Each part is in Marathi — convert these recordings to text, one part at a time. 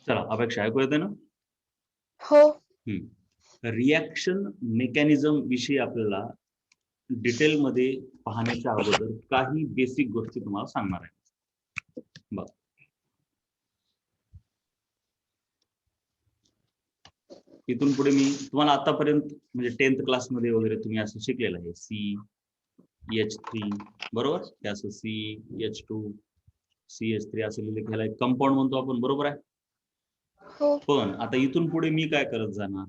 चला अपेक्षा ऐकू येते ना. हो. रिॲक्शन मेकॅनिझम विषयी आपल्याला डिटेलमध्ये पाहण्याच्या अगोदर काही बेसिक गोष्टी तुम्हाला सांगणार आहे. बघ, इथून पुढे मी तुम्हाला आतापर्यंत म्हणजे 10th क्लासमध्ये वगैरे तुम्ही असं शिकलेलं आहे CH3 बरोबर, हे असं CH2 CH3 असं लिहिलं, ह्याला एक कंपाऊंड म्हणतो आपण, बरोबर आहे. हो. पण आता इथून पुढे मी काय करत जाणार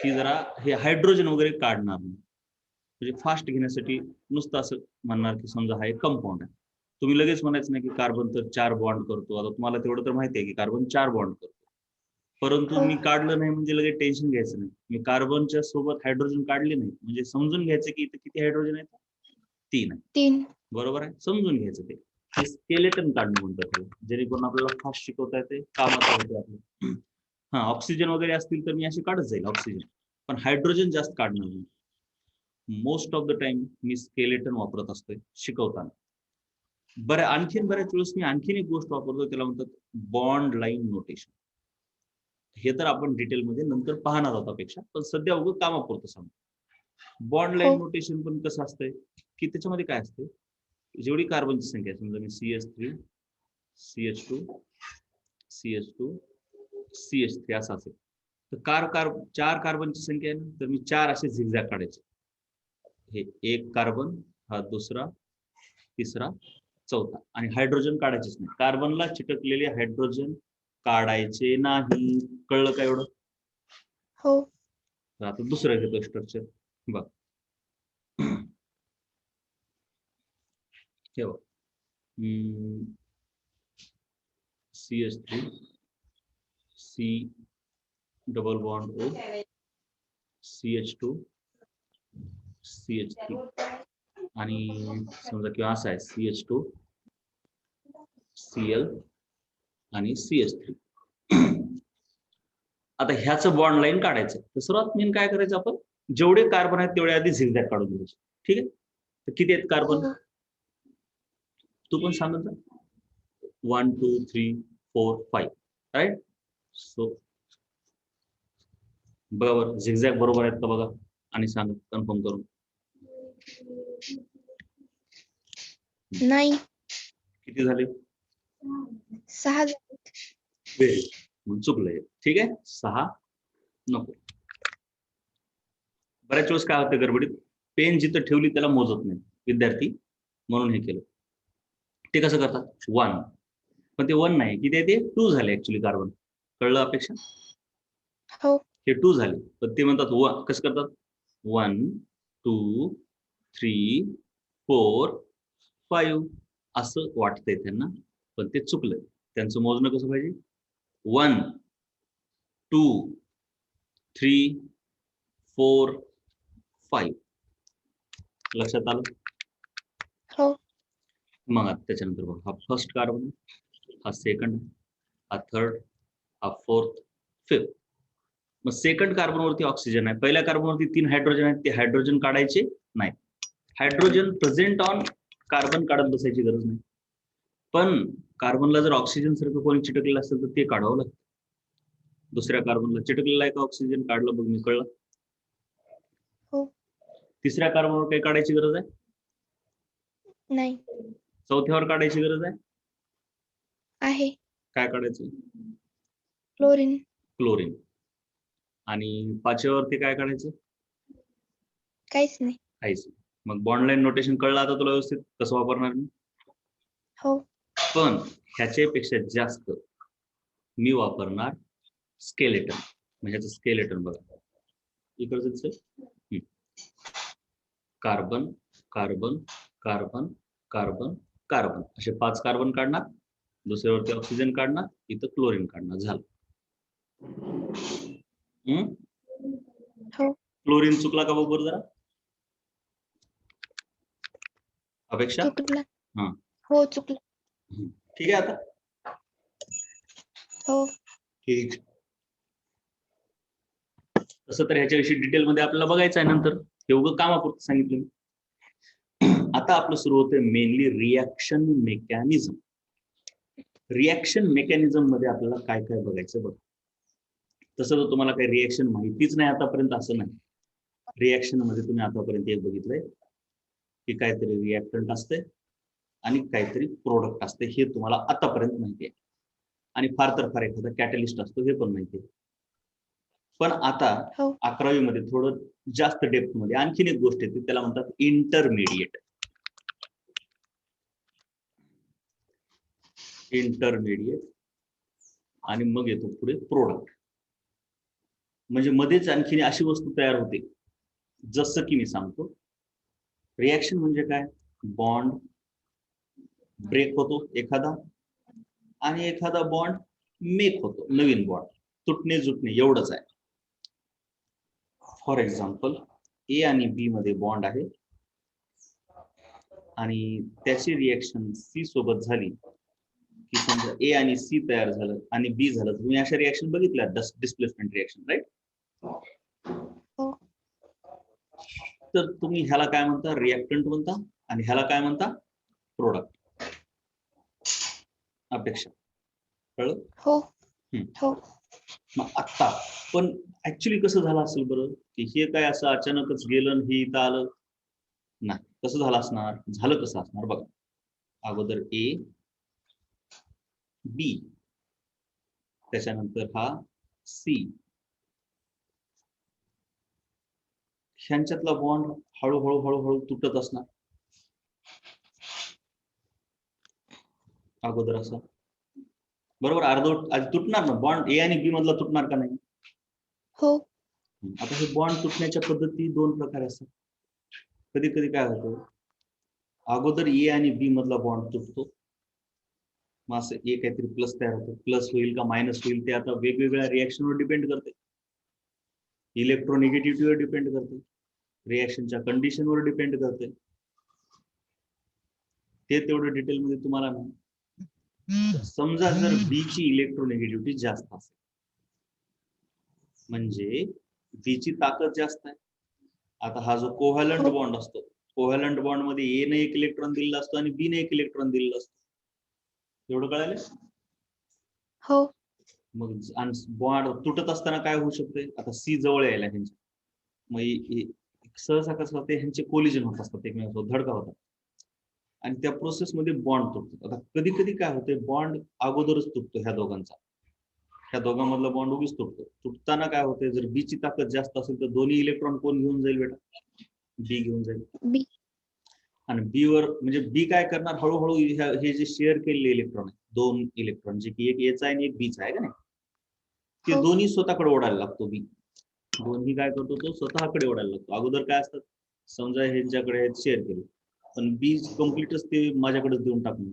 की जरा हे हायड्रोजन वगैरे काढणार नाही, म्हणजे फास्ट घेण्यासाठी नुसतं असं म्हणणार की समजा हा एक कंपाऊंड आहे, तुम्ही लगेच म्हणायचं नाही की कार्बन तर 4 बॉन्ड करतो. आता तुम्हाला तेवढं तर माहिती आहे की कार्बन 4 बॉन्ड करतो, परंतु मी काढलं नाही म्हणजे लगेच टेन्शन घ्यायचं नाही. मी कार्बनच्या सोबत हायड्रोजन काढले नाही म्हणजे समजून घ्यायचं की इथे किती हायड्रोजन आहेत, 3 आहे. 3. बरोबर आहे, समजून घ्यायचं. ते स्केलेटन काढणं म्हणतात त्याला, जेणेकरून आपल्याला फास्ट शिकवता येते, कामाचं होते आपलं. हा, ऑक्सिजन वगैरे असतील तर मी अशी काढत जाईल ऑक्सिजन, पण हायड्रोजन जास्त काढणार नाही. Most of the time me skeleton वापरत असतोय शिकवताना. बरं, आणखीन बऱ्याच वेळेस मी आणखीन एक गोष्ट वापरतो, त्याला म्हणतात बॉन्ड लाईन नोटेशन. हे तर आपण डिटेलमध्ये नंतर पाहणार आहोत अपेक्षा, पण सध्या उगं कामापुरतं सांगतो. बॉन्ड लाईन नोटेशन पण कसं असतंय की त्याच्यामध्ये काय असते, जेवढी कार्बनची संख्या आहे, समजा मी CH3 CH2 CH2 CH3 असं असेल तर 4 कार्बनची संख्या आहे ना, तर मी 4 असे झिगझॅग काढायचे. हे एक कार्बन, हा दुसरा, तिसरा, चौथा, आणि हायड्रोजन काढायचेच नाही. कार्बनला चिटकलेले हायड्रोजन काढायचे नाही. कळलं का एवढं? हो. तर आता दुसरं घेतो स्ट्रक्चर. बघ, ठेवा CH3 C double bond O CH2 CH3 आणि समजा किंवा असं आहे CH2 Cl आणि CH3. आता ह्याचं बॉन्ड लाईन काढायचं, तर सर्वात मेन काय करायचं, आपण जेवढे कार्बन आहेत तेवढे आधी झिगझॅग काढून घ्यायचे. ठीक आहे, तर किती आहेत कार्बन, तू पण सांगत जा. 1 2 3 4 5, राईट. सो बघा बरं, झिगझॅग बरोबर आहेत का बघा आणि सांगा कन्फर्म करून. नाही. किती झाले? 6. व्हेरी, मग चुकलंय. ठीक आहे, 6 नको. बऱ्याच वेळेस काय होतं गडबडीत, पेन जिथं ठेवली त्याला मोजत नाही विद्यार्थी, म्हणून हे केलं. ते कसं करतात, 1, पण ते 1 नाही, किती आहे ते 2 झाले ऍक्च्युली कार्बन. कळलं अपेक्षा? हो. हे 2 झाले, पण ते म्हणतात कसं करतात, 1 2 3 4 5 असं वाटतंय त्यांना, पण ते चुकलंय. त्यांचं मोजणं कसं पाहिजे, 1 2 3 4 5. लक्षात आलं? हो. मग आता त्याच्यानंतर बघ, हा फर्स्ट कार्बन, हा सेकंड, हा थर्ड, हा फोर्थ, फिफ्थ. मग सेकंड कार्बनवरती ऑक्सिजन आहे, पहिल्या कार्बनवरती 3 हायड्रोजन आहेत, ते हायड्रोजन काढायचे नाही. हायड्रोजन प्रेझेंट ऑन कार्बन काढत बसायची गरज नाही, पण कार्बनला जर ऑक्सिजन सारखं कोणी चिटकलेलं असेल तर ते काढावं लागतं. दुसऱ्या कार्बनला चिटकलेलं आहे का ऑक्सिजन, काढलं बघ मी, कळलं. हो. तिसऱ्या कार्बनवर काही काढायची गरज आहे नाही. चौथ्यावर काढायची गरज आहे. काय काढायचं, क्लोरीन. क्लोरीन. आणि 5व्यावरती काय काढायचं, काहीच नाही. काहीच. मग बॉन्ड लाईन नोटेशन कळलं आता तुला व्यवस्थित कसं वापरणार मी. हो. पण ह्याच्यापेक्षा जास्त मी वापरणार स्केलेटन. म्हणजे ह्याचं स्केलेटन बघा, इकडचं दिसतंय, carbon carbon carbon carbon carbon, असे 5 कार्बन काढणार, दुसऱ्यावरती ऑक्सिजन काढणार, इथं क्लोरीन काढणार, झालं. हो. क्लोरीन चुकला का बरोबर जरा अपेक्षा? चुकला. हा, हो चुकला. ठीक आहे आता. हो. ठीक. तसं तर ह्याच्याविषयी डिटेलमध्ये आपल्याला बघायचं आहे नंतर, हे उगं कामापुरतं सांगितलं. आता आपलं सुरू होतं mainly reaction mechanism. Reaction mechanism मध्ये आपल्याला काय काय बघायचं बघ. तसं तर तुम्हाला काही रिॲक्शन माहितीच नाही आतापर्यंत असं नाही. रिॲक्शन मध्ये तुम्ही आतापर्यंत एक बघितलंय की काहीतरी रिॲक्टंट असते आणि काहीतरी प्रोडक्ट असते, हे तुम्हाला आतापर्यंत माहिती आहे. आणि फार तर फार एखादा कॅटलिस्ट असतो हे पण माहिती आहे. पण आता हो 11वी मध्ये थोडं जास्त डेप्थ मध्ये आणखीन एक गोष्ट येते, त्याला म्हणतात इंटरमिडिएट. इंटरमिडिएट आणि मग येतो पुढे प्रोडक्ट. म्हणजे मध्येच आणखीन अशी वस्तू तयार होते, जसं की मी सांगतो. रिॲक्शन म्हणजे काय? बॉन्ड ब्रेक होतो एखादा आणि एखादा बॉन्ड मेक होतो, नवीन बॉन्ड, तुटणे जुटणे एवढंच आहे. फॉर एक्झाम्पल ए आणि बी मध्ये बॉन्ड आहे आणि त्याची रिॲक्शन सी सोबत झाली की समजा ए आणि सी तयार झालं आणि बी झालं. तुम्ही अशा रिॲक्शन बघितल्या, डिस्प्लेसमेंट रिॲक्शन, राईट? हो तर तुम्ही ह्याला काय म्हणता? रिॲक्टंट म्हणता. आणि ह्याला काय म्हणता? प्रोडक्ट. अपेक्षा कळलं? हो हो मग आत्ता पण ऍक्च्युली कसं झालं असेल बरं, की हे काय असं अचानकच गेलं आणि हे इथं आलं? नाही. कसं झालं असणार? झालं कसं असणार बघा. अगोदर ए बी, त्याच्यानंतर हा सी, ह्यांच्यातला बॉन्ड हळूहळू हळूहळू तुटत असणार. अगोदर असं बरोबर अर्धवट आधी तुटणार ना बॉन्ड. ए आणि बी मधला तुटणार का नाही? हो आता हे बॉन्ड तुटण्याच्या पद्धती दोन प्रकारे असतात. कधी कधी काय होतं, अगोदर ए आणि बी मधला बॉन्ड तुटतो, मग असं ए काहीतरी प्लस तयार होतं. प्लस होईल का मायनस होईल ते आता वेगवेगळ्या रिॲक्शनवर डिपेंड करते. इलेक्ट्रोनिगेटिव्हिटीवर डिपेंड करते, रिॲक्शनच्या कंडिशनवर डिपेंड करते. ते तेवढं डिटेलमध्ये तुम्हाला नाही. समजा जर बी ची इलेक्ट्रोनिगेटिव्हिटी जास्त असेल, म्हणजे बी ची ताकद जास्त आहे. आता हा जो कोव्हॅलंट हो बॉन्ड असतो, कोव्हॅलंट बॉन्ड मध्ये ए ने एक इलेक्ट्रॉन दिलेला असतो आणि बी ने एक इलेक्ट्रॉन दिलेला असतो. एवढं कळालं? हो मग बॉन्ड तुटत असताना काय होऊ शकते? आता सी जवळ यायला ह्यांच्या, मग सहसा कसं होते, ह्यांचे कोलिजन होत असतात, एकमेकांसोबत धडका होतात आणि त्या प्रोसेस मध्ये बॉन्ड तुटतो. आता कधी कधी काय होते, बॉन्ड अगोदरच तुटतो ह्या दोघांचा, ह्या दोघांमधला बॉन्ड उगीच तुटतो. तुटताना काय होते, जर बी ची ताकद जास्त असेल तर दोन्ही इलेक्ट्रॉन कोण घेऊन जाईल बेटा? बी घेऊन जाईल. बी आणि बी वर म्हणजे बी काय करणार, हळूहळू हे जे शेअर केलेले इलेक्ट्रॉन आहेत, दोन इलेक्ट्रॉन जे की एक एचा आणि एक बीचा आहे का नाही, ते हो दोन्ही स्वतःकडे ओढायला लागतो. बी दोन्ही काय करतो, तो स्वतःकडे ओढायला लागतो. अगोदर काय असतात, समजा ह्यांच्याकडे शेअर केले, पण बी कम्प्लीटच ते माझ्याकडेच देऊन टाकणार,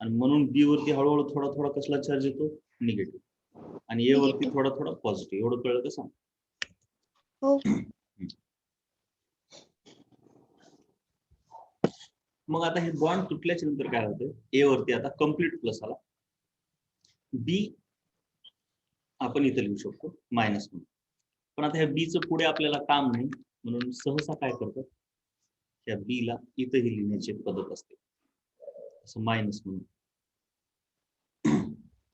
आणि म्हणून बी वरती हळूहळू थोडा थोडा कसला चार्ज येतो? निगेटिव्ह. आणि ए वरती निगेटिव्ह थोडा थोडा पॉझिटिव्ह. एवढं कळलं का? सांग. हो मग आता हे बॉन्ड तुटल्याच्या नंतर काय होतं, ए वरती आता कम्प्लीट प्लस आला, बी आपण इथे लिहू शकतो मायनस म्हणून. पण आता ह्या बीचं पुढे आपल्याला काम नाही, म्हणून सहसा काय करतात, त्या बी ला इथंही लिहिण्याची पद्धत असते, असं मायनस म्हणून.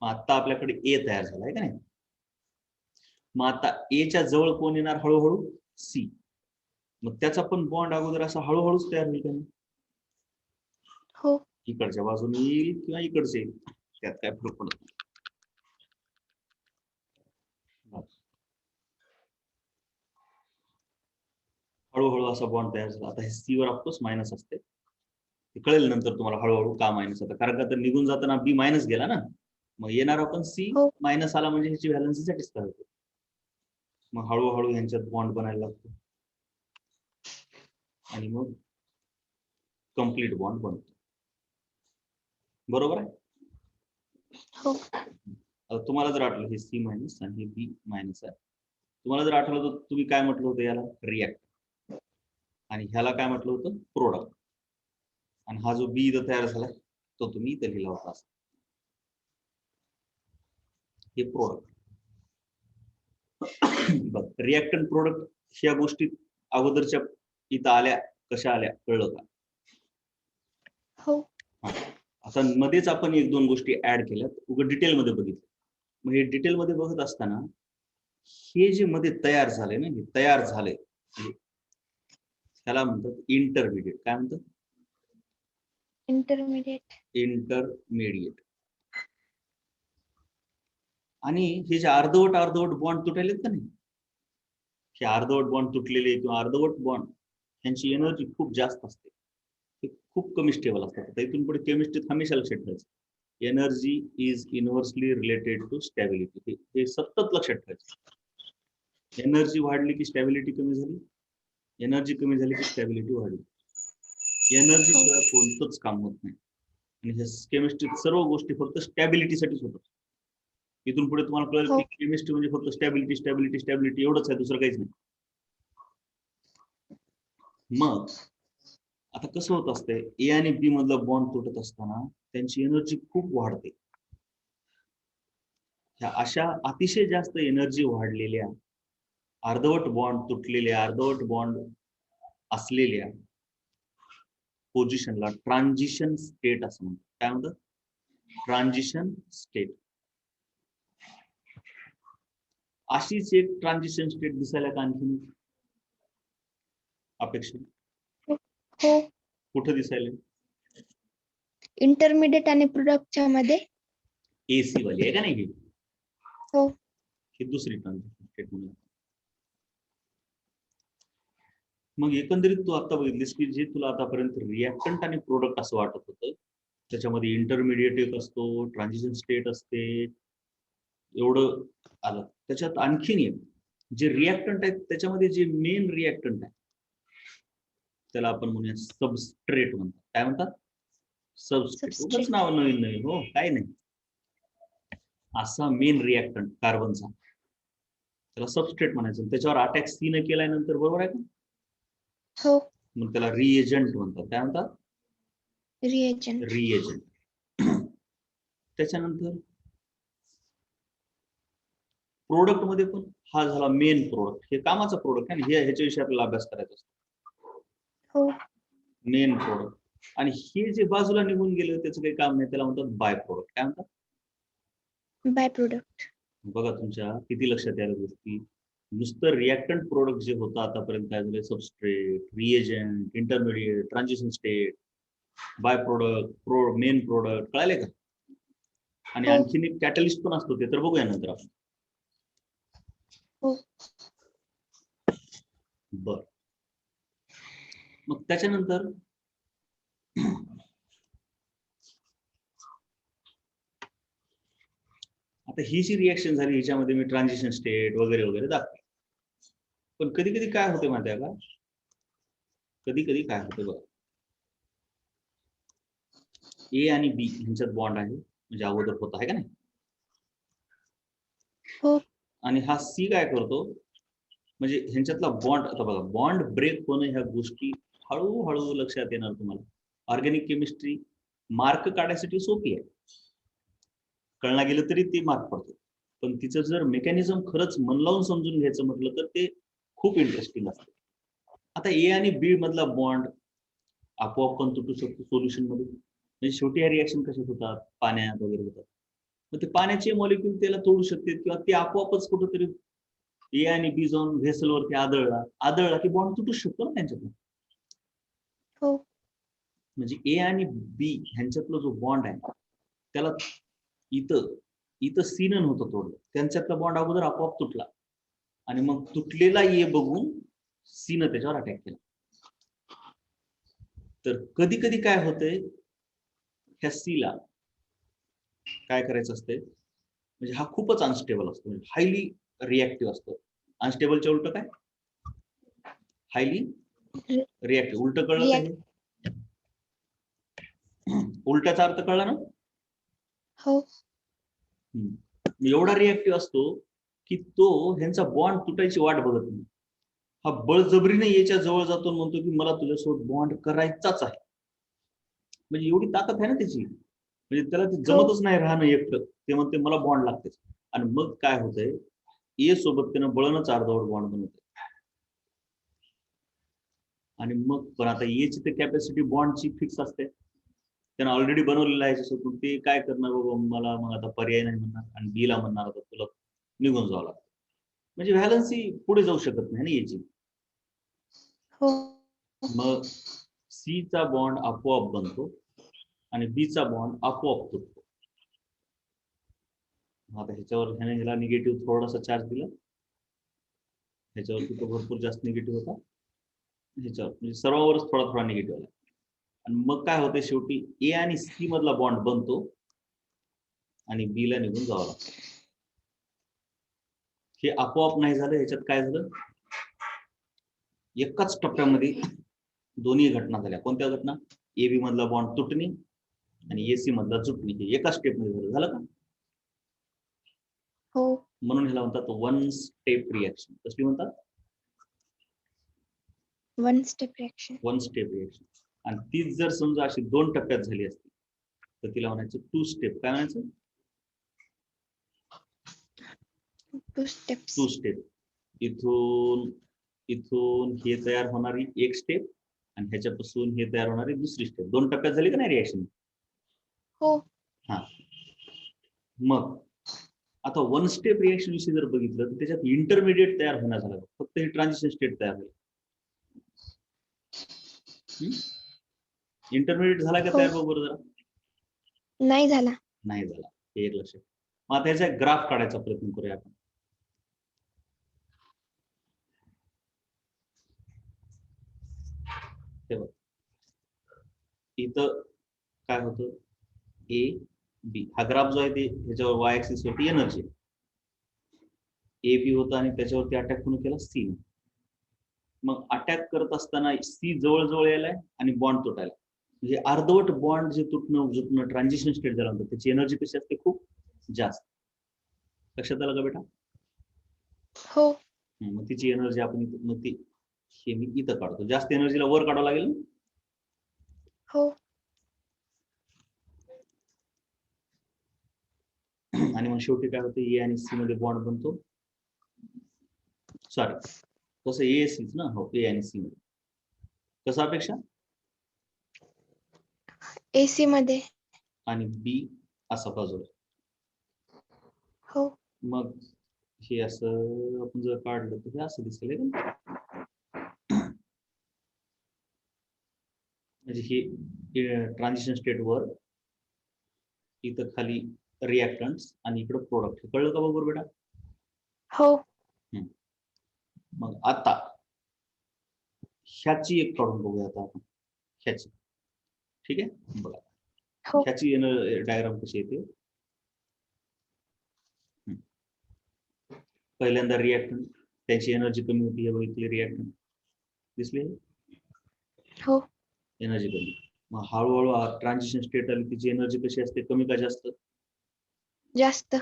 मग आता आपल्याकडे ए तयार झालाय का नाही. मग आता एच्या जवळ कोण येणार हळूहळू? सी. मग त्याचा पण बॉन्ड अगोदर असा हळूहळूच तयार होईल का नाही? हो इकडच्या बाजूने येईल किंवा इकडचे येईल, त्यात काय फरक पडत नाही. हळूहळू असा बॉन्ड तयार झाला. आता हे सी वर ऑफकोर्स मायनस असते, ते कळेल नंतर तुम्हाला हळूहळू का मायनस होतं. कारण का तर निघून जाताना बी मायनस गेला ना, मग येणार आपण सी हो मायनस आला म्हणजे ह्याची व्हॅलन्सी सॅटिस्फाय होते. मग हळूहळू यांच्यात बॉन्ड बनायला लागतो आणि मग कम्प्लीट बॉन्ड बनतो. बरोबर आहे? हो आता तुम्हाला जर आठवलं हे सी मायनस आणि हे बी मायनस आहे, तुम्हाला जर आठवलं तर तुम्ही काय म्हटलं होतं याला? रिॲक्ट. आणि ह्याला काय म्हटलं होतं? प्रोडक्ट. आणि हा जो बी इथं तयार झाला तो तुम्ही इथे लिहिला होता, हे प्रोडक्ट. बघ, रिॲक्टंट प्रोडक्ट ह्या गोष्टी अगोदरच्या इथं आल्या, कशा आल्या कळलं का? हो आता मध्येच आपण एक दोन गोष्टी ऍड केल्यात, उगा डिटेलमध्ये बघितलं. मग हे डिटेलमध्ये बघत असताना हे जे मध्ये तयार झालंय ना, हे तयार झालंय त्याला म्हणतात इंटरमिडिएट. काय म्हणतात? इंटरमिडिएट. इंटरमिडिएट. आणि हे जे अर्धवट बॉन्ड तुटायलेत का नाही, हे अर्धवट बॉन्ड तुटलेले किंवा अर्धवट बॉन्ड यांची एनर्जी खूप जास्त असते, ते खूप कमी स्टेबल असतात. आता इथून पुढे केमिस्ट्रीत हमेशा लक्षात ठेवायचं, energy is inversely related to stability. हे सतत लक्षात ठेवायचं. एनर्जी वाढली की स्टॅबिलिटी कमी झाली, एनर्जी कमी झाली की स्टॅबिलिटी वाढली. एनर्जी शिवाय कोणतंच काम होत नाही. आणि हे केमिस्ट्रीत सर्व गोष्टी फक्त स्टॅबिलिटीसाठीच होतात. इथून पुढे तुम्हाला कळेल की केमिस्ट्री म्हणजे फक्त स्टॅबिलिटी स्टॅबिलिटी स्टॅबिलिटी एवढंच आहे, दुसरं काहीच नाही. मग आता कसं होत असतंय, ए आणि बी मधला बॉन्ड तुटत असताना त्यांची एनर्जी खूप वाढते. ह्या अशा अतिशय जास्त एनर्जी वाढलेल्या, अर्धवट बॉन्ड तुटलेल्या, अर्धवट बॉन्ड असलेल्या पोझिशनला ट्रान्झिशन स्टेट असं म्हणतात. काय म्हणतात? Transition state. अशीच एक ट्रान्झिशन स्टेट दिसायला का आणखी अपेक्षा? हो. कुठं दिसायला? इंटरमिडिएट आणि प्रोडक्टच्या मध्ये. एसी वाली आहे का नाही? हो. ही दुसरी ट्रान्झिशन स्टेट म्हणून. मग एकंदरीत तू आता बघितलीस की जे तुला आतापर्यंत रिएक्टंट आणि प्रोडक्ट असं वाटत होतं, त्याच्यामध्ये इंटरमिडिएट एक असतो, ट्रान्झिशन स्टेट असते, एवढं आलं. त्याच्यात आणखीन एक जे रिएक्टंट आहेत, त्याच्यामध्ये जे मेन रिएक्टंट आहे त्याला आपण म्हणूया सबस्ट्रेट म्हणतात. काय म्हणतात? सबस्ट्रेट. उगाच नाव नवीन नवीन, हो काय नाही. असा मेन रिएक्टंट कार्बनचा, त्याला सबस्ट्रेट म्हणायचं. त्याच्यावर अटॅक सी न केल्यानंतर, बरोबर आहे का? हो. मग त्याला रिएजंट म्हणतात. काय म्हणतात? रिएजंट. रिएजंट. त्याच्यानंतर प्रोडक्ट मध्ये पण हा झाला मेन प्रोडक्ट. हे कामाचा प्रोडक्ट आहे, ह्याच्याविषयी आपल्याला अभ्यास करायचा असतो. हो. Main product. आणि हे जे बाजूला निघून गेलं त्याचं काही काम नाही, त्याला म्हणतात बाय प्रोडक्ट. काय म्हणतात? By product. बघा तुमच्या किती लक्षात यायला गोष्टी. नुसतं रिएक्टंट प्रोडक्ट जे होतं आतापर्यंत काय झालं, substrate, reagent, intermediate, transition state, by product, main product, कळाले का? आणि आणखीन एक कॅटलिस्ट पण असतो, ते तर बघूया नंतर आपण. बर. मग त्याच्यानंतर आता ही जी रिएक्शन झाली, हिच्यामध्ये मी ट्रान्झिशन स्टेट वगैरे वगैरे दाखवले. पण कधी कधी काय होते माहिती आहे का, कधी कधी काय होते बघा, ए आणि बी यांच्यात बॉन्ड आहे, म्हणजे अगोदर होत आहे का नाही. हो. आणि हा सी काय करतो, म्हणजे ह्यांच्यातला बॉन्ड, आता बघा बॉन्ड ब्रेक होणं ह्या गोष्टी हळूहळू लक्षात येणार तुम्हाला. ऑर्गॅनिक केमिस्ट्री मार्क काढायसाठी सोपी आहे, कळला गेलं तरी ते मार्क पडतो. पण तिचं जर मेकॅनिझम खरंच मन लावून समजून घ्यायचं म्हटलं तर ते खूप इंटरेस्टिंग असतं. आता ए आणि बी मधला बॉन्ड आपोआप पण तुटू शकतो सोल्युशन मध्ये. म्हणजे शेवटी या रिएक्शन कशात होतात, पाण्यात वगैरे होतात. मग ते पाण्याचे मॉलिक्यूल त्याला तोडू शकते, किंवा ते आपोआपच कुठंतरी ए आणि बी जाऊन व्हेसलवरती आदळला की बॉन्ड तुटू शकतो ना त्यांच्यातून. हो. म्हणजे ए आणि बी ह्यांच्यातला जो बॉन्ड आहे त्याला इथं सी न होतं तोडलं, त्यांच्यातला बॉन्ड अगोदर आपोआप तुटला, आणि मग तुटलेला ए बघून सी न त्याच्यावर अटॅक केला. तर कधी कधी काय होतंय, ह्या सी ला काय करायचं असते, म्हणजे हा खूपच अनस्टेबल असतो, म्हणजे हायली रिएक्टिव्ह असतो. अनस्टेबलच्या उलट काय, हायली रिएक्टिव्ह. उलट कळलं का हे? उलट्याचा अर्थ कळला ना? हो. एवढा रिएक्टिव्ह असतो की तो ह्यांचा बॉन्ड तुटायची वाट बघत नाही. हा बळजबरीने याच्या जवळ जातो, म्हणतो की मला तुझ्यासोबत बॉन्ड करायचाच आहे. म्हणजे एवढी ताकद आहे ना त्याची, म्हणजे त्याला ते जमतच नाही राहणं एकटं. ते म्हणते मला बॉन्ड लागतेच. आणि मग काय होतंय, ए सोबत त्यानं बळणच अर्धवट बॉन्ड बनवते. आणि मग पण आता एची तर कॅपॅसिटी बॉन्डची फिक्स असते, त्यानं ऑलरेडी बनवलेलं आहे याच्यासोबत, ते काय करणार बाबा, मला मग आता पर्याय नाही म्हणणार आणि बीला म्हणणार आता तुला निघून जावं लागतं. म्हणजे व्हॅलन्सी पुढे जाऊ शकत नाही ना याची. हो. मग सी चा बॉन्ड आपोआप बनतो आणि बी चा बॉन्ड आपोआप तुटतो. आता ह्याच्यावर ह्याने ह्याला निगेटिव्ह थोडासा चार्ज दिला, ह्याच्यावरती तो भरपूर जास्त निगेटिव्ह होता, ह्याच्यावर म्हणजे सर्वांवरच थोडा थोडा निगेटिव्ह आला. आणि मग काय होतं, शेवटी ए आणि सी मधला बॉन्ड बनतो आणि बी ला निघून जावं लागतं. हे आपोआप नाही झालं, ह्याच्यात काय झालं, एकाच टप्प्यामध्ये दोन्ही घटना झाल्या. कोणत्या घटना? ए बी मधला बॉन्ड तुटणे आणि एसी मधला जुटणे, हे एकाच स्टेप मध्ये झालं का? हो. म्हणून ह्याला म्हणतात वन स्टेप रिएक्शन. कसली म्हणतात? One step reaction. One step reaction. आणि तीच जर समजा अशी 2 टप्प्यात झाली असती तर तिला म्हणायचं 2 स्टेप. काय म्हणायचं? 2 steps. 2 स्टेप. इथून हे तयार होणारी एक स्टेप आणि ह्याच्यापासून हे तयार होणारी दुसरी स्टेप. 2 टप्प्यात झाली का नाही रिएक्शन? हो. हा. मग आता वन स्टेप रिएक्शन विषयी जर बघितलं तर त्याच्यात इंटरमिडिएट तयार होणार झालं, फक्त हे ट्रान्झिशन स्टेट तयार झाली. इंटरमिडिएट झाला का हो. तयार बरोबर जरा? नाही झाला. नाही झाला, हे एक लक्षात. मग आता याचा ग्राफ काढायचा प्रयत्न करूया आपण. तेव्हा इथं काय होतं, ए बी हा ग्राफ जो आहे ते ह्याच्यावर वाय ऍक्सिस वरती एनर्जी ए बी होता आणि त्याच्यावरती अटॅक कोणी केला? सी. मग अटॅक करत असताना सी जवळ यायलाय आणि बॉन्ड तुटायला, म्हणजे अर्धवट बॉन्ड जे तुटणं ट्रान्झिशन स्टेट झाल्यानंतर त्याची एनर्जी कशी असते? खूप जास्त. लक्षात आलं का बेटा? हो. मग तिची एनर्जी आपण मग ती हे मी इथं काढतो. जास्त एनर्जीला वर काढावं लागेल ना? हो. आणि मग शेवटी काय होतं, ए आणि सी मध्ये बॉन्ड बनतो. सॉरी, तसं ए सीच ना. हो, ए आणि सी मध्ये. कसं अपेक्षा? AC मध्ये. आणि बी असा बाजूला. हो. मग हे असं आपण जर काढलं तर हे असं दिसेल का? म्हणजे हे ट्रान्झिशन स्टेट वर, इथं खाली रिएक्टन्ट्स आणि इकडे प्रोडक्ट. कळलं का बरोबर बेटा? हो. मग आता ह्याची एक काढून बघूया आता आपण. ह्याची, ठीक आहे? बघा हो. ह्याची डायग्राम कशी येते. पहिल्यांदा रिएक्टंट, त्याची एनर्जी कमी होती, हे बघितले रिएक्टंट दिसले. हो. एनर्जी कमी. मग हळूहळू ट्रान्झिशन स्टेट आली, तिची एनर्जी कशी असते? कमी का जास्त? जास्त.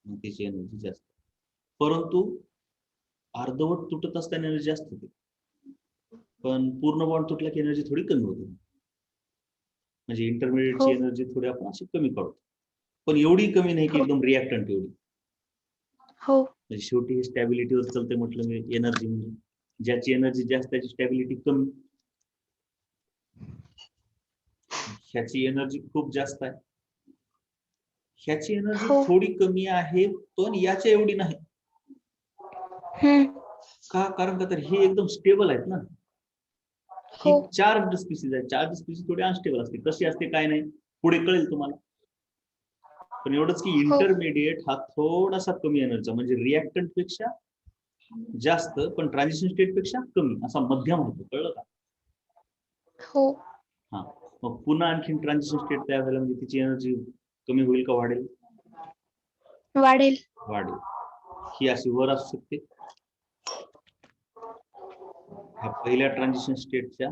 मग तिची एनर्जी जास्त. परंतु अर्धवट तुटत असताना एनर्जी जास्त होते, पण पूर्ण बॉन्ड तुटला की एनर्जी थोडी कमी होते. म्हणजे इंटरमिडिएटची एनर्जी थोडी आपण अशी कमी काढतो, पण एवढी कमी नाही की एकदम रिएक्टंट एवढी. हो. म्हणजे शेवटी हे स्टॅबिलिटीवर चालते म्हटलं मी. एनर्जी म्हणजे ज्याची एनर्जी जास्त त्याची स्टॅबिलिटी कमी. ह्याची एनर्जी खूप जास्त आहे, ह्याची एनर्जी थोडी कमी आहे, पण याच्या एवढी नाही. का? कारण का तर हे एकदम स्टेबल आहेत ना. ही चार्ज स्पीसीज आहे. चार्ज स्पीसीज थोडी अनस्टेबल असते. कशी असते काय नाही पुढे कळेल तुम्हाला. पण एवढंच की इंटरमिडिएट हा थोडासा कमी एनर्जी, म्हणजे रिएक्टंट पेक्षा जास्त पण ट्रान्झिशन स्टेट पेक्षा कमी, असा मध्यम होतो. कळलं का? हो. हा. मग पुन्हा आणखी ट्रान्झिशन स्टेट तयार झाला म्हणजे तिची एनर्जी कमी होईल का वाढेल? वाढेल. वाढेल. ही अशी वर असू शकते, ह्या पहिल्या ट्रान्झिशन स्टेटच्या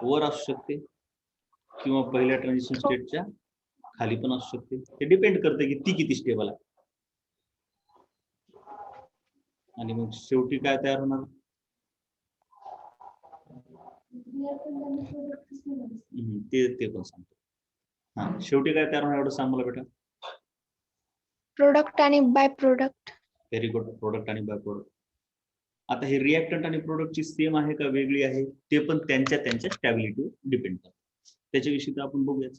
वर असू शकते, किंवा पहिल्या ट्रान्झिशन स्टेटच्या खाली पण असू शकते. ते डिपेंड करते की ती किती स्टेबल आहे. आणि मग शेवटी काय तयार होणार? ते पण सांगतो. हा, शेवटी काय तयार होणार एवढं सांग मला बेटा. प्रोडक्ट आणि by product. Very good. Product आणि बाय प्रोडक्ट. आता हे रिएक्टंट आणि प्रोडक्टची सेम आहे का वेगळी आहे, ते पण त्यांच्या स्टॅबिलिटीवर डिपेंड करतं. त्याच्याविषयी तर आपण बघूयाच.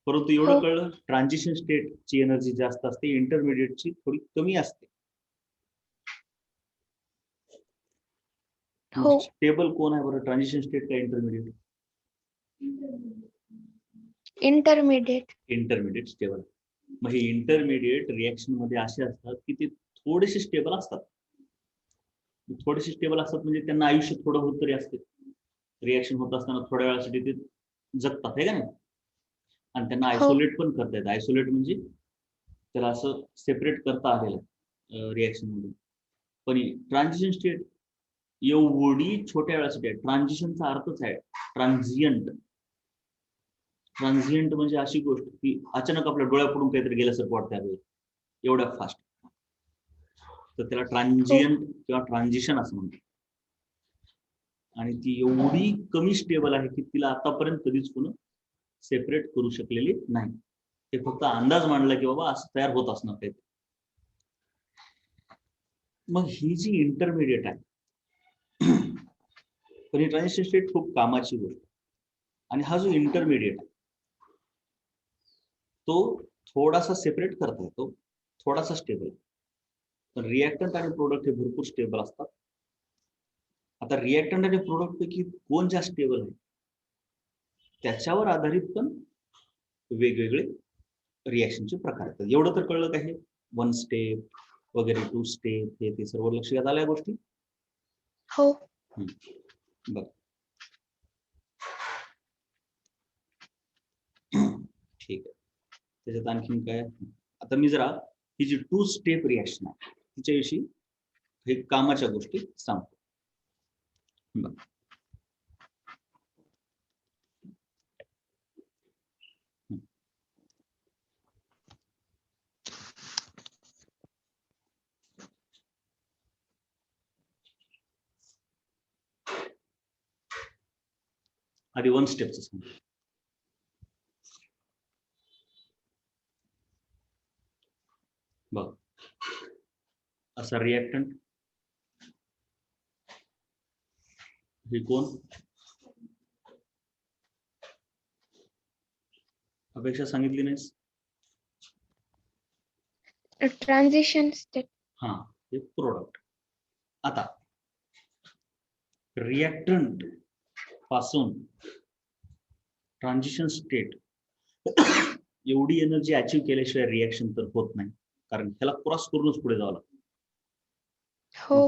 परंतु एवढं हो. कळलं, ट्रान्झिशन स्टेट ची एनर्जी जास्त असते, इंटरमिडिएट ची थोडी कमी असते. हो. स्टेबल कोण आहे बरं, ट्रान्झिशन स्टेट का इंटरमिडिएट? इंटरमिडिएट. Intermediate stable. मग हे इंटरमिडिएट रिएक्शन मध्ये असे असतात की ते थोडेसे स्टेबल असतात. थोडेसे स्टेबल असतात म्हणजे त्यांना आयुष्य थोडं होत तरी असते. रिएक्शन होत असताना थोड्या वेळासाठी ते जगतात, हे का नाही? आणि त्यांना हो. आयसोलेट पण करता येतं. आयसोलेट म्हणजे त्याला असं सेपरेट करता आलेलं रिएक्शन मध्ये. पण ट्रान्झिशन स्टेट एवढी छोट्या वेळासाठी आहे. ट्रान्झिशनचा अर्थच आहे ट्रान्झियंट. ट्रान्झियंट म्हणजे अशी गोष्ट की अचानक आपल्या डोळ्यापुढून काहीतरी गेल्यासारखं वाटतं आपल्याला, एवढ्या फास्ट. तर त्याला ट्रान्झियंट किंवा ट्रान्झिशन असं म्हणतात. आणि ती एवढी कमी स्टेबल आहे की तिला आतापर्यंत कधीच कोण सेपरेट करू शकलेली नाही. ते फक्त अंदाज मांडला की बाबा असं तयार होत असणार ते. मग ही जी इंटरमिडिएट आहे, पण ही ट्रान्झिशन स्टेट खूप कामाची गोष्ट. आणि हा जो इंटरमिडिएट आहे तो थोडासा सेपरेट करता येतो, थोडासा स्टेबल. पण रिएक्टंट आणि प्रोडक्ट हे भरपूर स्टेबल असतात. आता रिएक्टंट आणि प्रोडक्ट पैकी कोण जास्त स्टेबल आहे त्याच्यावर आधारित पण वेगवेगळे रिएक्शनचे प्रकार आहेत. एवढं तर कळलं काय, 1 स्टेप वगैरे 2 स्टेप हे ते सर्व लक्षात आल्या गोष्टी? हो. बरं. ठीक आहे. त्याच्यात आणखीन काय? आता मी जरा ही जी 2 स्टेप रिएक्शन आहे तिच्याविषयी हे कामाच्या गोष्टी सांगतो. बरं. आधी 1 स्टेपचं सांगतो. बघ, असा रिएक्टंट, हे कोण? अपेक्षा सांगितली नाहीस? Transition state. हा, हे प्रोडक्ट. आता रिएक्टंट पासून ट्रान्झिशन स्टेट एवढी एनर्जी अचीव केल्याशिवाय रिएक्शन तर होत नाही, कारण त्याला क्रॉस करूनच पुढे जावं लागतं. हो.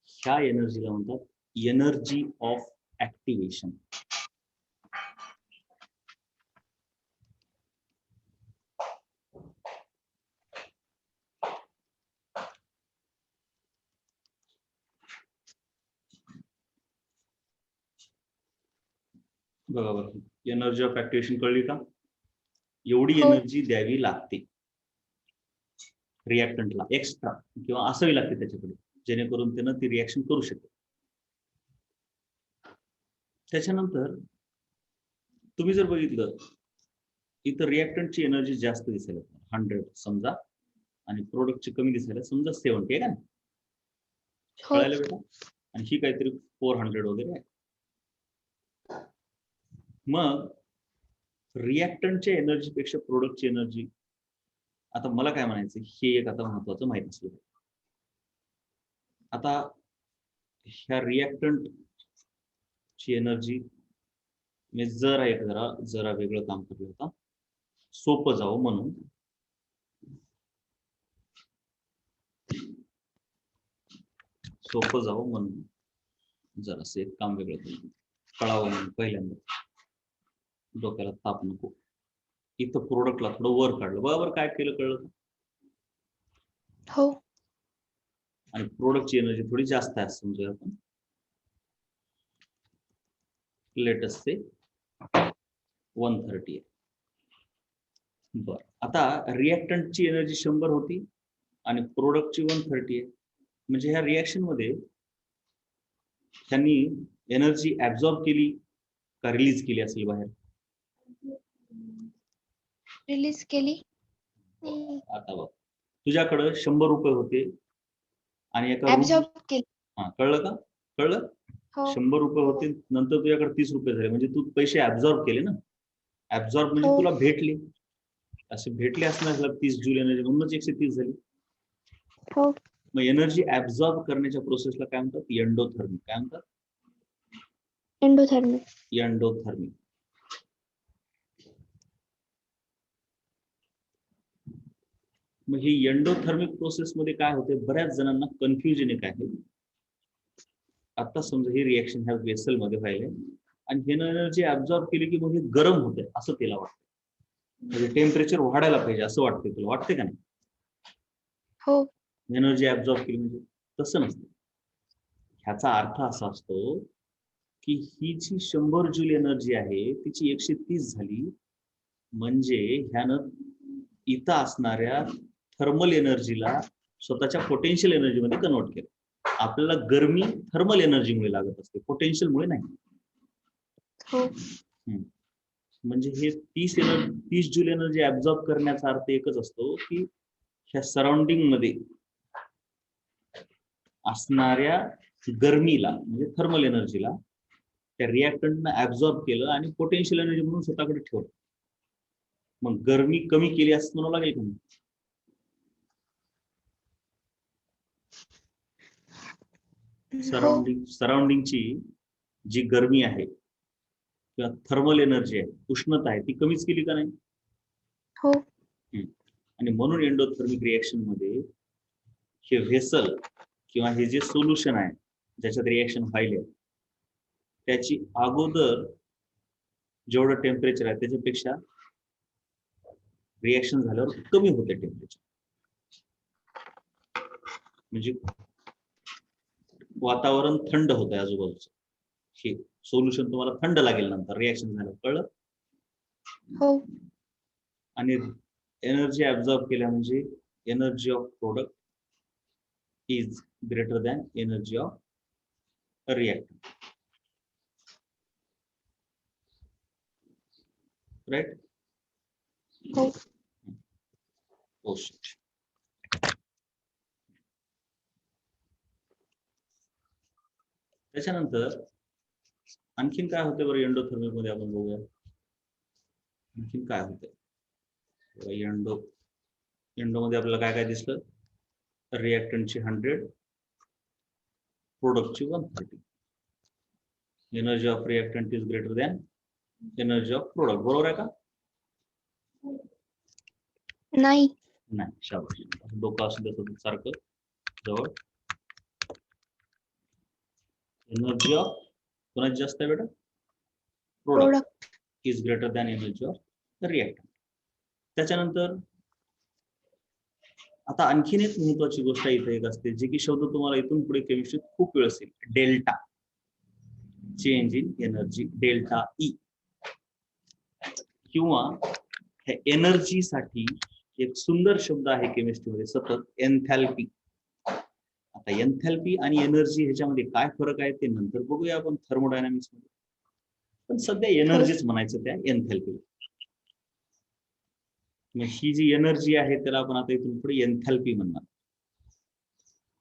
ह्या एनर्जीला म्हणतात एनर्जी ऑफ ऍक्टिव्हेशन. बघा बरं, एनर्जी ऑफ ऍक्टिव्हेशन कळली का? एवढी हो. एनर्जी द्यावी लागते रिएक्टंटला, एक्स्ट्रा किंवा असावी लागते त्याच्याकडे, जेणेकरून त्यानं ती रिएक्शन करू शकेल. त्याच्यानंतर तुम्ही जर बघितलं इथं रिएक्टंटची एनर्जी जास्त दिसायला 100 समजा, आणि प्रोडक्टची कमी दिसायला समजा 70, आहे का? हो. कळायला बेटा? आणि ही काहीतरी 400 वगैरे आहे. मग रिएक्टंटच्या एनर्जीपेक्षा प्रोडक्टची एनर्जी, आता मला काय म्हणायचं हे एक आता महत्वाचं माहित असलं. आता ह्या रिएक्टंट ची एनर्जी मी जरा वेगळं काम करलं होता, सोपं जावं म्हणून. जरासं एक काम वेगळं केलं, कळावं म्हणून पहिल्यांदा, डोक्याला ताप नको. इथं प्रोडक्टला थोडं वर काढलं, बरोबर? काय केलं कळलं? हो. आणि प्रोडक्टची एनर्जी थोडी जास्त आहे समजूया आपण, लेटेस्ट से 130 आहे. बरं, आता रिएक्टंटची एनर्जी 100 होती आणि प्रोडक्टची 130 आहे. म्हणजे ह्या रिएक्शन मध्ये त्यांनी एनर्जी ऍब्झॉर्ब केली का रिलीज केली असेल बाहेर? रिलीज केली. आता बघ, तुझ्याकडे 100 रुपये होते आणि एका ऍब्झॉर्ब केली. हा, कळलं का? कळलं? हो 100 रुपये होते, नंतर तुझ्याकडे 30 रुपये झाले, म्हणजे तू पैसे ऍब्झॉर्ब केले ना. ऍब्झॉर्ब म्हणजे हो. तुला भेटले, असे भेटले असणार 30 जूल एनर्जी, म्हणूनच 130 झाली. हो मग एनर्जी ऍब्झॉर्ब करण्याच्या प्रोसेसला काय म्हणतात? एंडोथर्मी. काय म्हणतात? एंडोथर्मिक. एंडोथर्मी. मग ही एंडोथर्मिक प्रोसेस मध्ये काय होते, बऱ्याच जणांना कन्फ्युजन एक आहे. आता समजा ही रिएक्शन ह्या वेसल मध्ये व्हायला आणि हे एनर्जी ऍब्झॉर्ब केली की मग हे गरम होते असं तिला वाटतं, म्हणजे टेम्परेचर वाढायला पाहिजे असं वाटते. तुला वाटते का नाही? हो एनर्जी ऍब्झॉर्ब केली म्हणजे तसं नसतं. ह्याचा अर्थ असा असतो की ही जी 100 जूल एनर्जी आहे तिची 130 झाली, म्हणजे ह्यानं इथं असणाऱ्या थर्मल एनर्जीला स्वतःच्या पोटेन्शियल एनर्जीमध्ये कन्वर्ट केलं. आपल्याला गरमी थर्मल एनर्जीमुळे लागत असते, पोटेन्शियलमुळे नाही. हो म्हणजे हे 30 जूल एनर्जी ऍब्झॉर्ब करण्याचा अर्थ एकच असतो की ह्या सराउंडिंग मध्ये असणाऱ्या गरमीला म्हणजे थर्मल एनर्जीला त्या रिॲक्टंटनं ऍब्झॉर्ब केलं आणि पोटेन्शियल एनर्जी म्हणून स्वतःकडे ठेवलं. मग गरमी कमी केली असं म्हणावं लागेल का? हो सराउंडिंगची जी गरमी आहे किंवा थर्मल एनर्जी आहे, उष्णता आहे, ती कमीच केली का नाही? हो आणि म्हणून एंडोथर्मिक रिएक्शन मध्ये हे व्हेसल किंवा हे जे सोल्युशन आहे ज्याच्यात रिएक्शन व्हायले त्याची अगोदर जेवढं टेम्परेचर आहे त्याच्यापेक्षा रिएक्शन झाल्यावर कमी होते टेम्परेचर. म्हणजे वातावरण थंड होत आहे आजूबाजूचं. हे सोल्युशन तुम्हाला थंड लागेल नंतर रिएक्शन झालं, कळलं? हो आणि एनर्जी ऍब्झॉर्ब केल्या म्हणजे energy of product is greater than energy of reactant. Right? हो Oh shit. त्याच्यानंतर आणखीन काय होते बरं एंडोथर्मिक मध्ये, आपण बघूया आणखीन काय होते. एंडो मध्ये आपल्याला काय काय दिसलं? रिएक्टंटची 100, प्रोडक्टची 130. Energy of reactant is greater than energy of product. बरोबर आहे का? नाही. नाही. शाबास. डोकं असू द्या सारखं जवळ. एनर्जी ऑफ कोणाची जास्त आहे बेटा? Product is greater than energy of reactant. त्याच्यानंतर आता आणखीन एक महत्वाची गोष्ट इथे एक असते, जी की शब्द तुम्हाला इथून पुढे केमिस्ट्रीत खूप वेळ असेल, delta. Change in energy, delta E. किंवा एनर्जी साठी एक सुंदर शब्द आहे केमिस्ट्रीमध्ये सतत, एन्थॅल्पी. आता एन्थॅल्पी आणि एनर्जी ह्याच्यामध्ये काय फरक आहे ते नंतर बघूया आपण थर्मोडायनामिक्स मध्ये. पण सध्या एनर्जीच म्हणायचं त्या एन्थॅल्पीला. मग ही जी एनर्जी आहे त्याला आपण आता इथून पुढे एन्थॅल्पी म्हणणार,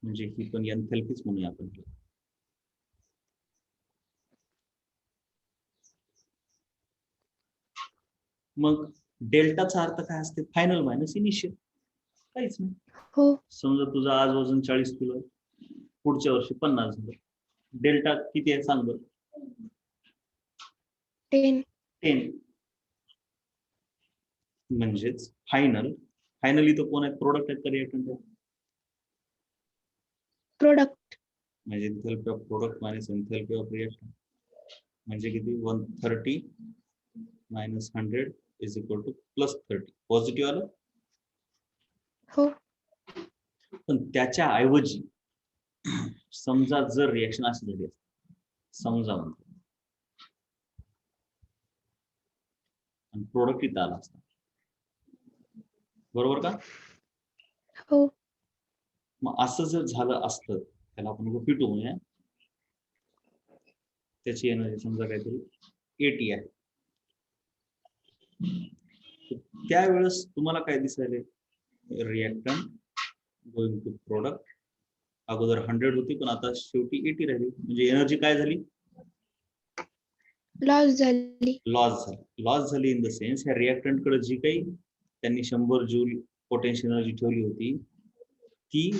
म्हणजे ही पण एन्थॅल्पीच म्हणूया आपण. मग डेल्टाचा अर्थ काय असते? Final minus initial. काहीच नाही. हो समजा तुझं आज वजन 40 किलो, पुढच्या वर्षी 50 झालं, डेल्टा किती आहे सांग बरं? 10. म्हणजेच फायनली तो कोण आहे? प्रोडक्ट आहे का रिएक्टंट आहे? प्रोडक्ट. म्हणजे एन्थॅल्पी of product minus एन्थॅल्पी of reactant म्हणजे किती? 130 minus 100 is equal two plus 30. Positive आलं? हो पण त्याच्या ऐवजी समजा जर रिएक्शन अशी झाली असती, समजा म्हणतो, आणि प्रोडक्ट इथं आला असता, बरोबर का? हो मग असं जर झालं असतं, त्याला आपण P2 म्हणूया, त्याची एनर्जी समजा काहीतरी 80 आहे. त्यावेळेस तुम्हाला काय दिसायले? रिएक्टंट गोइंग टू प्रोडक्ट अगोदर 100 होती पण आता शेवटी 80 राहिली, म्हणजे एनर्जी काय झाली? लॉस झाली. लॉस झाली इन द सेन्स ह्या रिएक्टंट कडे जी काही त्यांनी 100 जूल पोटेन्शियल एनर्जी ठेवली होती ती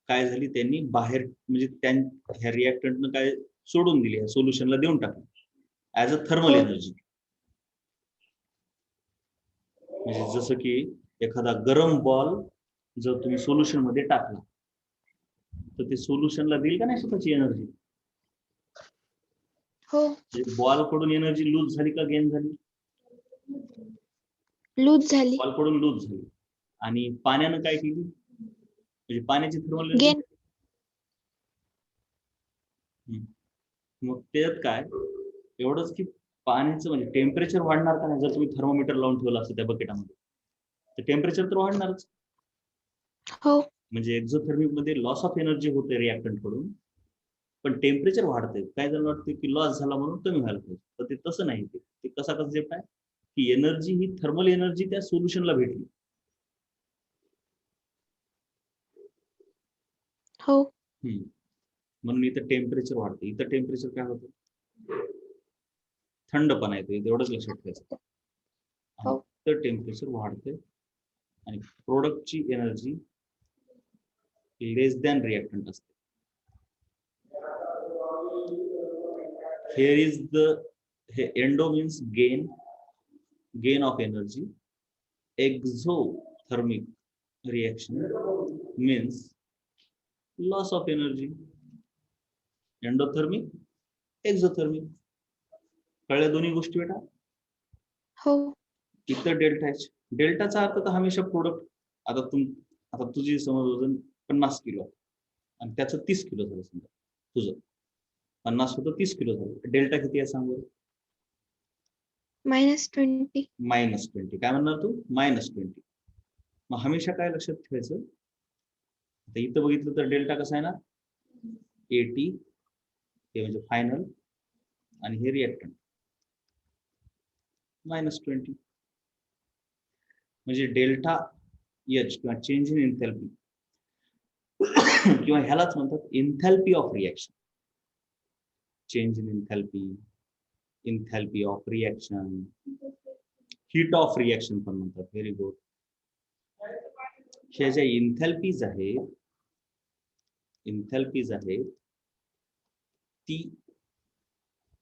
काय झाली, त्यांनी बाहेर म्हणजे ह्या रिएक्टंटनं काय सोडून दिली, ह्या सोल्युशनला देऊन टाकली ऍज अ थर्मल हो. एनर्जी. म्हणजे जसं की एखादा गरम बॉल जर तुम्ही सोल्युशन मध्ये टाकला तर ते सोल्युशनला देईल का नाही स्वतःची एनर्जी? हो. बॉल कडून एनर्जी लूज झाली का गेन झाली? लूज झाली. बॉल कडून लूज झाली. आणि पाण्यानं काय केली? म्हणजे पाण्याची थर्मल एनर्जी. गेन. मग त्यात काय एवढंच की पाण्याचं म्हणजे टेम्परेचर वाढणार का नाही? जर तुम्ही थर्मोमीटर लावून ठेवलं असतं त्या बकेटामध्ये तर टेम्परेचर तर वाढणारच. हो. म्हणजे एक्झोथर्मिक मध्ये लॉस ऑफ एनर्जी होते रिएक्टंट कडून, पण टेम्परेचर वाढते. काय जण वाटते की लॉस झाला म्हणून कमी व्हायला पाहिजे, तर ते तसं नाही. ते कसा कन्सेप्ट आहे की एनर्जी ही थर्मल एनर्जी त्या सोल्युशनला भेटली. हो. म्हणून इथं टेम्परेचर वाढते. इथं टेम्परेचर काय होतं? थंडपणा येतो. एवढंच लक्षात ठेवायचं. हो. तर टेम्परेचर वाढते आणि प्रोडक्टची एनर्जी लेस दॅन रिएक्टंट असते. Here is the endo means gain of energy. Exothermic reaction means loss of energy. Endothermic, exothermic. कळल्या दोन्ही गोष्टी बेटा? हो. इथं डेल्टा एच. डेल्टाचा अर्थ तर हमेशा प्रोडक्ट. आता तुझी समज वजन 50 किलो आणि त्याचं 30 किलो झालं. समजा तुझं 50 होतं 30 किलो झालं. डेल्टा किती आहे सांग बरं? -20. -20. काय म्हणणार तू? -20. मग हमेशा काय लक्षात ठेवायचं? आता इथं बघितलं तर डेल्टा कसा आहे ना, 80 हे म्हणजे फायनल आणि हे रिएक्टंट -20. म्हणजे डेल्टा एच किंवा चेंज इन एन्थॅल्पी किंवा ह्यालाच म्हणतात एन्थॅल्पी of reaction. Change in एन्थॅल्पी of reaction, heat of reaction पण म्हणतात. Very good. ह्या ज्या एन्थॅल्पीज आहेत ती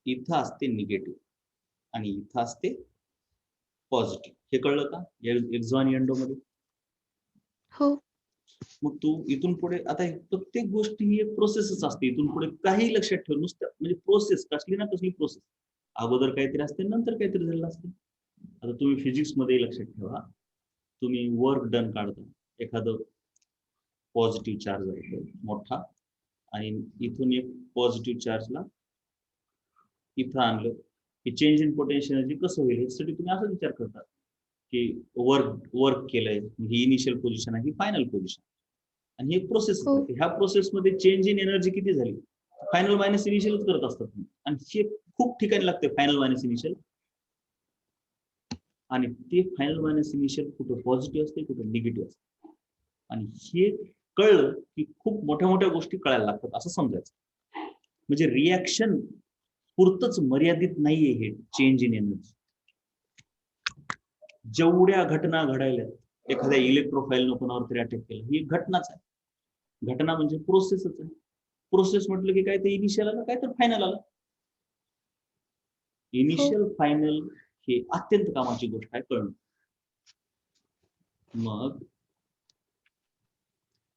इथं असते निगेटिव्ह आणि इथं असते पॉझिटिव्ह. हे कळलं का एक्झो आणि एंडो मध्ये? हो. मग तू इथून पुढे आता प्रत्येक गोष्ट ही एक प्रोसेसच असते. इथून पुढे काही लक्षात ठेव, नुसतं म्हणजे प्रोसेस कसली ना कसली प्रोसेस. अगोदर काहीतरी असते, नंतर काहीतरी झालेलं असते. आता तुम्ही फिजिक्स मध्ये लक्षात ठेवा, तुम्ही वर्क डन काढता, एखादं पॉझिटिव्ह चार्ज आहे मोठा आणि इथून एक पॉझिटिव्ह चार्जला इथं आणलं की चेंज इन पोटेन्शियल एनर्जी कसं होईल यासाठी तुम्ही असा विचार करता की वर्क केलंय, ही इनिशियल पोझिशन आहे, ही फायनल पोझिशन, आणि हे प्रोसेस. हो. ह्या प्रोसेसमध्ये चेंज इन एनर्जी किती झाली? फायनल मायनस इनिशियलच करत असतात तुम्ही. आणि हे खूप ठिकाणी लागते फायनल मायनस इनिशियल. आणि ते फायनल मायनस इनिशियल कुठं पॉझिटिव्ह असते, कुठं निगेटिव्ह असते. आणि हे कळलं की खूप मोठ्या मोठ्या गोष्टी कळायला लागतात असं समजायचं. म्हणजे रिॲक्शन पुरतच मर्यादित नाहीये हे चेंज इन एनर्जी. जेवढ्या घटना घडायल्या, एखाद्या इलेक्ट्रोफाईल कोणावर तरी अटॅक केला, ही घटनाच आहे. घटना म्हणजे प्रोसेसच आहे. प्रोसेस म्हटलं की काय ते इनिशियल आलं, काय तर फायनल आलं. इनिशियल फायनल हे अत्यंत कामाची गोष्ट आहे कळणं. मग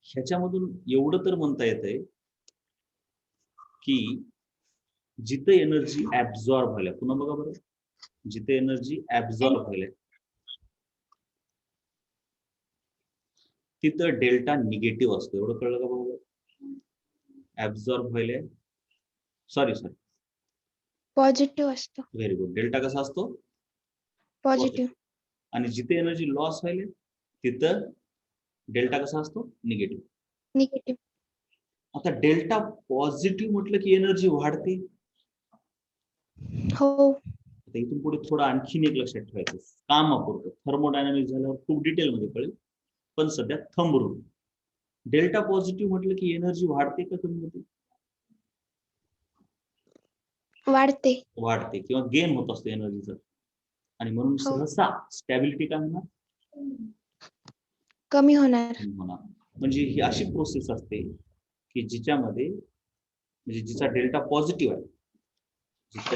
ह्याच्यामधून एवढं तर म्हणता येतंय की जिथं एनर्जी ऍब्झॉर्ब व्हायला, पुन्हा बघा बरं, जिथे एनर्जी ऍब्झॉर्ब व्हायला तिथं डेल्टा निगेटिव्ह असतो. एवढं कळलं का बरोबर? ऍब्झॉर्ब व्हायला सॉरी पॉझिटिव्ह असतो. Very good. डेल्टा कसा असतो? पॉझिटिव्ह. आणि जिथे एनर्जी लॉस व्हायला तिथं डेल्टा कसा असतो? निगेटिव्ह. निगेटिव्ह. आता डेल्टा पॉझिटिव्ह म्हटलं की एनर्जी वाढते. हो. आता इथून पुढे थोडं आणखीन एक लक्षात ठेवायचं, कामापुरतं. थर्मोडायनामिक्स झाल्यावर खूप डिटेलमध्ये कळेल, पण सध्या थंब रूल. डेल्टा पॉझिटिव्ह म्हटलं की एनर्जी वाढते का कमी होते? वाढते. वाढते किंवा गेन होत असते एनर्जीचं. आणि म्हणून हो. सहसा स्टॅबिलिटी काय होणार? कमी होणार. कमी होणार. म्हणजे ही अशी प्रोसेस असते की जिच्यामध्ये म्हणजे जिचा डेल्टा पॉझिटिव्ह आहे, जिचा